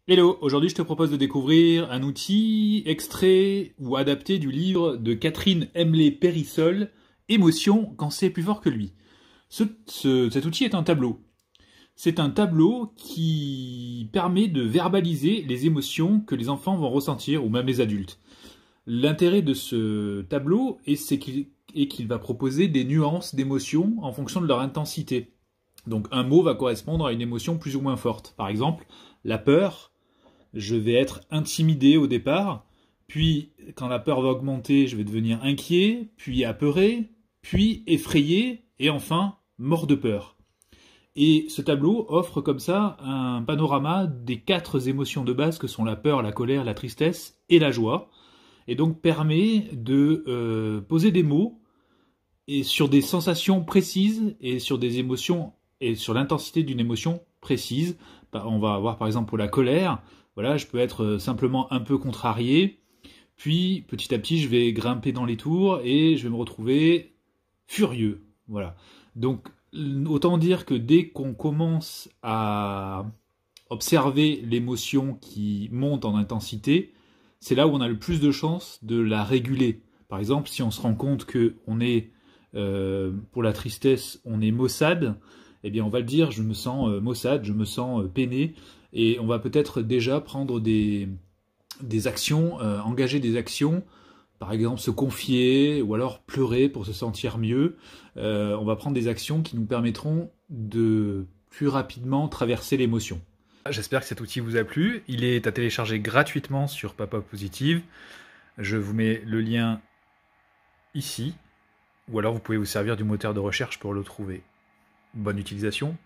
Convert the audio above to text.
Hello, aujourd'hui je te propose de découvrir un outil extrait ou adapté du livre de Catherine Emlé-Périssol, Émotion quand c'est plus fort que lui. Cet outil est un tableau. C'est un tableau qui permet de verbaliser les émotions que les enfants vont ressentir, ou même les adultes. L'intérêt de ce tableau est qu'il va proposer des nuances d'émotions en fonction de leur intensité. Donc un mot va correspondre à une émotion plus ou moins forte. Par exemple, la peur, je vais être intimidé au départ, puis quand la peur va augmenter, je vais devenir inquiet, puis apeuré, puis effrayé, et enfin mort de peur. Et ce tableau offre comme ça un panorama des 4 émotions de base que sont la peur, la colère, la tristesse et la joie, et donc permet de poser des mots et sur des sensations précises et sur des émotions et sur l'intensité d'une émotion précise. On va avoir par exemple pour la colère, voilà, je peux être simplement un peu contrarié, puis petit à petit je vais grimper dans les tours et je vais me retrouver furieux. Voilà. Donc autant dire que dès qu'on commence à observer l'émotion qui monte en intensité, c'est là où on a le plus de chances de la réguler. Par exemple, si on se rend compte que on est pour la tristesse, on est maussade, eh bien on va le dire, je me sens maussade, je me sens peiné, et on va peut-être déjà prendre des actions, engager des actions, par exemple se confier ou alors pleurer pour se sentir mieux. On va prendre des actions qui nous permettront de plus rapidement traverser l'émotion. J'espère que cet outil vous a plu. Il est à télécharger gratuitement sur Papa Positive. Je vous mets le lien ici, ou alors vous pouvez vous servir du moteur de recherche pour le trouver. Bonne utilisation.